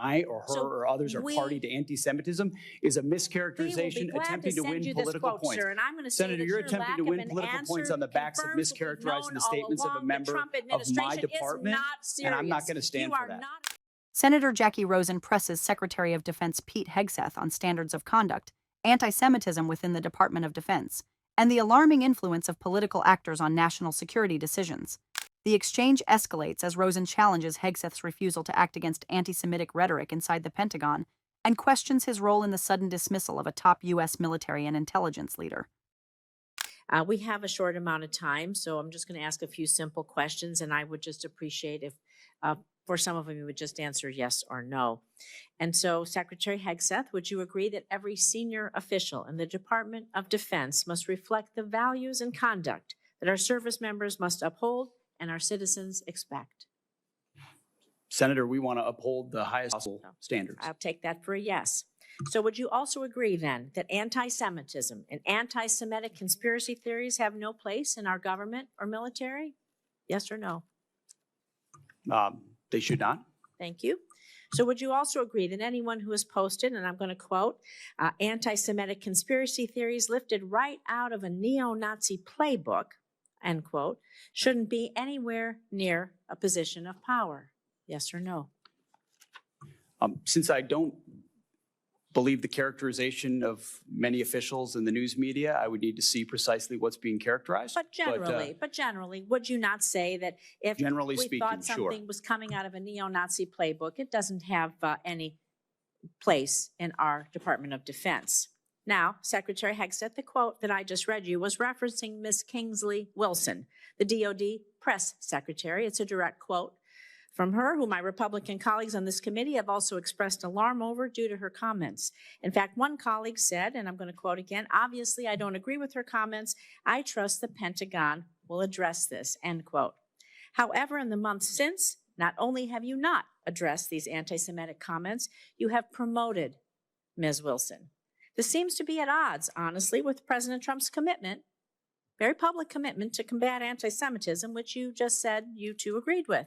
I or her or others are party to anti-Semitism is a mischaracterization attempting to win political points. Sir, and I'm going to Senator, you're attempting to win political points on the backs of mischaracterizing the statements of a member of my department, and I'm not going to stand for that. Senator Jackie Rosen presses Secretary of Defense Pete Hegseth on standards of conduct, anti-Semitism within the Department of Defense, and the alarming influence of political actors on national security decisions. The exchange escalates as Rosen challenges Hegseth's refusal to act against anti-Semitic rhetoric inside the Pentagon and questions his role in the sudden dismissal of a top U.S. military and intelligence leader. We have a short amount of time, so I'm just going to ask a few simple questions, and I would just appreciate if for some of them you would just answer yes or no. And so, Secretary Hegseth, would you agree that every senior official in the Department of Defense must reflect the values and conduct that our service members must uphold and our citizens expect? Senator, we want to uphold the highest possible standards. I'll take that for a yes. So would you also agree then that anti-Semitism and anti-Semitic conspiracy theories have no place in our government or military? Yes or no? They should not. Thank you. So would you also agree that anyone who has posted, and I'm going to quote, anti-Semitic conspiracy theories lifted right out of a neo-Nazi playbook, end quote, shouldn't be anywhere near a position of power? Yes or no? Since I don't believe the characterization of many officials in the news media, I would need to see precisely what's being characterized. But generally, would you not say that if generally we speaking, thought something was coming out of a neo-Nazi playbook, it doesn't have any place in our Department of Defense? Now, Secretary Hegseth, the quote that I just read you was referencing Ms. Kingsley Wilson, the DOD press secretary. It's a direct quote from her, who my Republican colleagues on this committee have also expressed alarm over due to her comments. In fact, one colleague said, and I'm going to quote again, "Obviously, I don't agree with her comments. I trust the Pentagon will address this," end quote. However, in the months since, not only have you not addressed these anti-Semitic comments, you have promoted Ms. Wilson. This seems to be at odds, honestly, with President Trump's commitment, very public commitment to combat anti-Semitism, which you just said you too agreed with.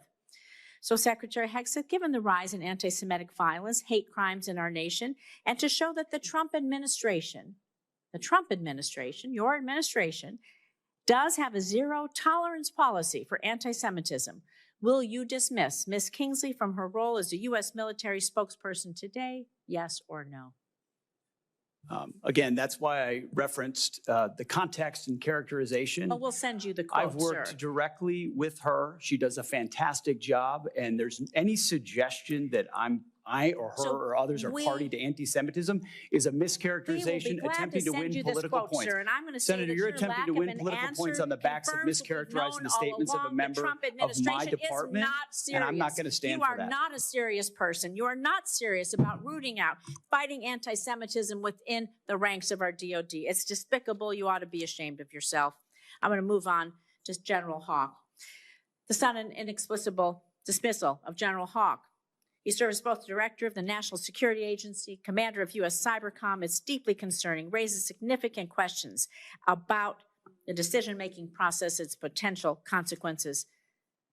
So, Secretary Hegseth, given the rise in anti-Semitic violence, hate crimes in our nation, and to show that the Trump administration, your administration, does have a zero-tolerance policy for anti-Semitism, will you dismiss Ms. Kingsley from her role as a U.S. military spokesperson today, yes or no? Again, that's why I referenced the context and characterization. But we'll send you the quote, I've worked directly with her. She does a fantastic job. And there's any suggestion that I or her or others are party to anti-Semitism is a mischaracterization attempting to win political points. Sir, and I'm going to Senator, you're attempting to win political points on the backs of mischaracterizing the statements of a member of my department, and I'm not going to stand for that. You are not a serious person. You are not serious about rooting out, fighting anti-Semitism within the ranks of our DOD. It's despicable. You ought to be ashamed of yourself. I'm going to move on to General Hawk. The sudden inexplicable dismissal of General Hawk. He serves both director of the National Security Agency, commander of U.S. Cybercom. It's deeply concerning, raises significant questions about the decision-making process, its potential consequences.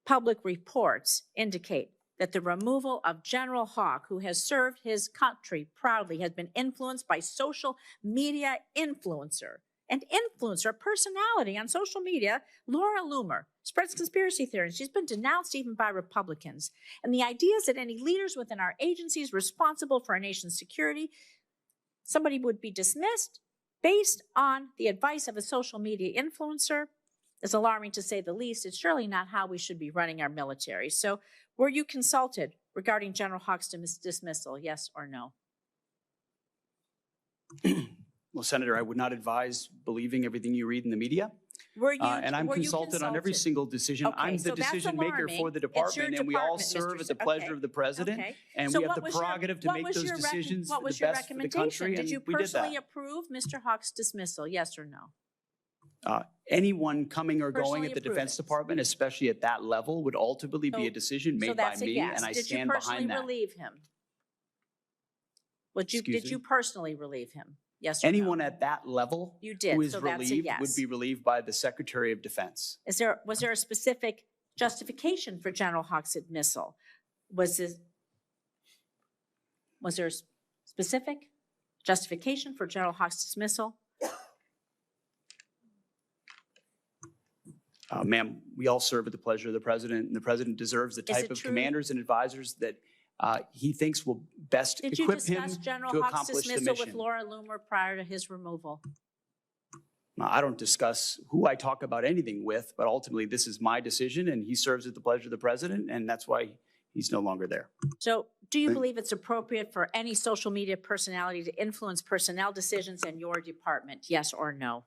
Public reports indicate that the removal of General Hawk, who has served his country proudly, has been influenced by social media influencer, a personality on social media, Laura Loomer, spreads conspiracy theories. She's been denounced even by Republicans. And the idea is that any leaders within our agencies responsible for our nation's security, somebody would be dismissed based on the advice of a social media influencer is alarming, to say the least. It's surely not how we should be running our military. So were you consulted regarding General Hawk's dismissal, yes or no? Well, Senator, I would not advise believing everything you read in the media. And I'm consulted on every single decision. Okay, I'm the decision maker for the department, and we all serve at the pleasure of the president. Okay. And so we have the prerogative to make those decisions for the best for the country. Did you personally approve Mr. Hawk's dismissal, yes or no? Anyone coming or going at the Defense Department, especially at that level, would ultimately be a decision made by me, and I stand behind that. Did you personally relieve him? Did you personally relieve him? Yes or Anyone no? at that level you did, who is so relieved yes. would be relieved by the Secretary of Defense. Was there a specific justification for General Hawk's dismissal? Was this Was there a specific justification for General Hawk's dismissal? Ma'am, we all serve at the pleasure of the president, and the president deserves the type it of true? commanders and advisors that he thinks will best Did you equip him discuss General to Hawk's accomplish the dismissal with mission. Laura Loomer prior to his removal? I don't discuss who I talk about anything with, but ultimately this is my decision, and he serves at the pleasure of the president, and that's why he's no longer there. So do you believe it's appropriate for any social media personality to influence personnel decisions in your department? Yes or no?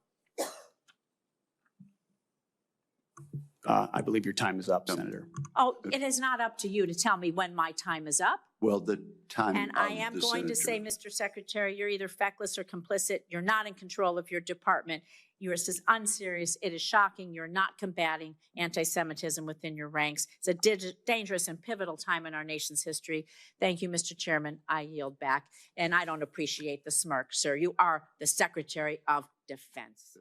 I believe your time is up, Senator. Oh, it is not up to you to tell me when my time is up. Well, the time And of I am the going to say, senator. Mr. Secretary, you're either feckless or complicit. You're not in control of your department. You're just unserious. It is shocking. You're not combating anti-Semitism within your ranks. It's a dangerous and pivotal time in our nation's history. Thank you, Mr. Chairman. I yield back. And I don't appreciate the smirk, sir. You are the Secretary of Defense.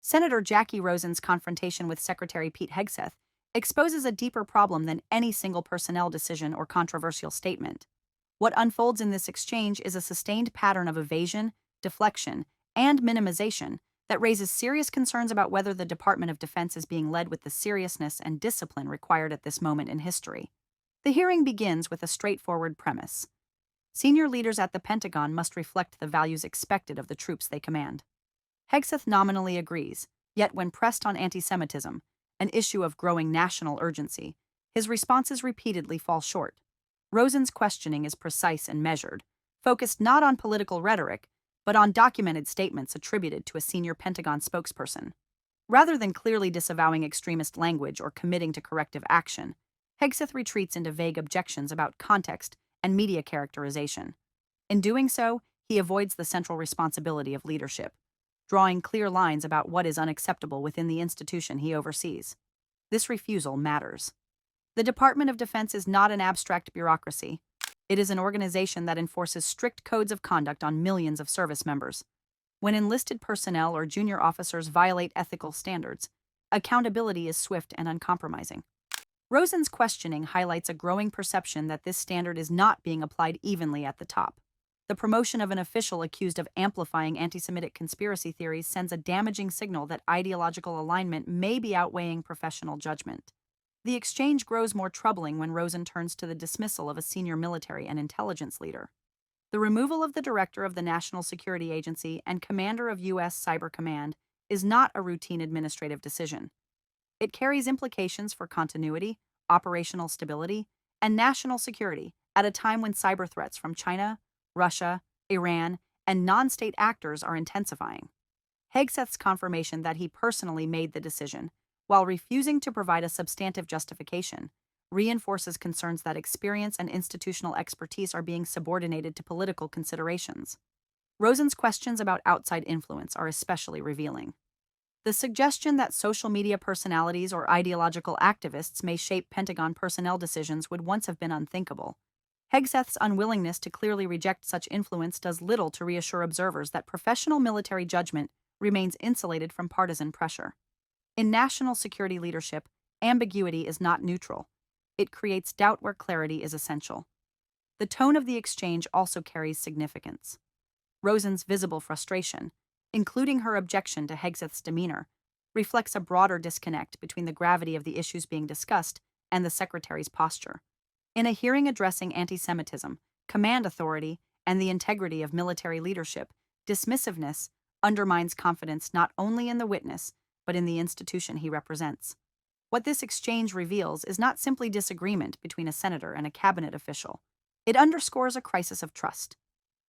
Senator Jackie Rosen's confrontation with Secretary Pete Hegseth exposes a deeper problem than any single personnel decision or controversial statement. What unfolds in this exchange is a sustained pattern of evasion, deflection, and minimization that raises serious concerns about whether the Department of Defense is being led with the seriousness and discipline required at this moment in history. The hearing begins with a straightforward premise. Senior leaders at the Pentagon must reflect the values expected of the troops they command. Hegseth nominally agrees, yet when pressed on anti-Semitism, an issue of growing national urgency, his responses repeatedly fall short. Rosen's questioning is precise and measured, focused not on political rhetoric, but on documented statements attributed to a senior Pentagon spokesperson. Rather than clearly disavowing extremist language or committing to corrective action, Hegseth retreats into vague objections about context and media characterization. In doing so, he avoids the central responsibility of leadership, drawing clear lines about what is unacceptable within the institution he oversees. This refusal matters. The Department of Defense is not an abstract bureaucracy. It is an organization that enforces strict codes of conduct on millions of service members. When enlisted personnel or junior officers violate ethical standards, accountability is swift and uncompromising. Rosen's questioning highlights a growing perception that this standard is not being applied evenly at the top. The promotion of an official accused of amplifying anti-Semitic conspiracy theories sends a damaging signal that ideological alignment may be outweighing professional judgment. The exchange grows more troubling when Rosen turns to the dismissal of a senior military and intelligence leader. The removal of the director of the National Security Agency and commander of U.S. Cyber Command is not a routine administrative decision. It carries implications for continuity, operational stability, and national security at a time when cyber threats from China, Russia, Iran, and non-state actors are intensifying. Hegseth's confirmation that he personally made the decision, while refusing to provide a substantive justification, reinforces concerns that experience and institutional expertise are being subordinated to political considerations. Rosen's questions about outside influence are especially revealing. The suggestion that social media personalities or ideological activists may shape Pentagon personnel decisions would once have been unthinkable. Hegseth's unwillingness to clearly reject such influence does little to reassure observers that professional military judgment remains insulated from partisan pressure. In national security leadership, ambiguity is not neutral. It creates doubt where clarity is essential. The tone of the exchange also carries significance. Rosen's visible frustration, including her objection to Hegseth's demeanor, reflects a broader disconnect between the gravity of the issues being discussed and the Secretary's posture. In a hearing addressing anti-Semitism, command authority, and the integrity of military leadership, dismissiveness undermines confidence not only in the witness, but in the institution he represents. What this exchange reveals is not simply disagreement between a senator and a cabinet official. It underscores a crisis of trust.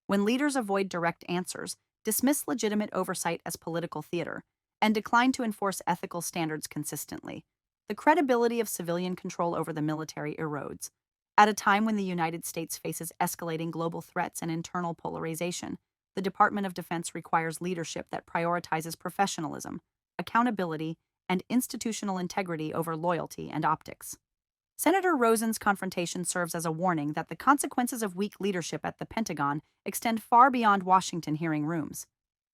When leaders avoid direct answers, dismiss legitimate oversight as political theater, and decline to enforce ethical standards consistently, the credibility of civilian control over the military erodes. At a time when the United States faces escalating global threats and internal polarization, the Department of Defense requires leadership that prioritizes professionalism, accountability, and institutional integrity over loyalty and optics. Senator Rosen's confrontation serves as a warning that the consequences of weak leadership at the Pentagon extend far beyond Washington hearing rooms.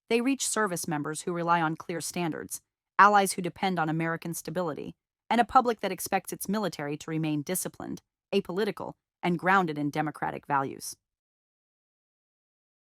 They reach service members who rely on clear standards, allies who depend on American stability, and a public that expects its military to remain disciplined, apolitical, and grounded in democratic values.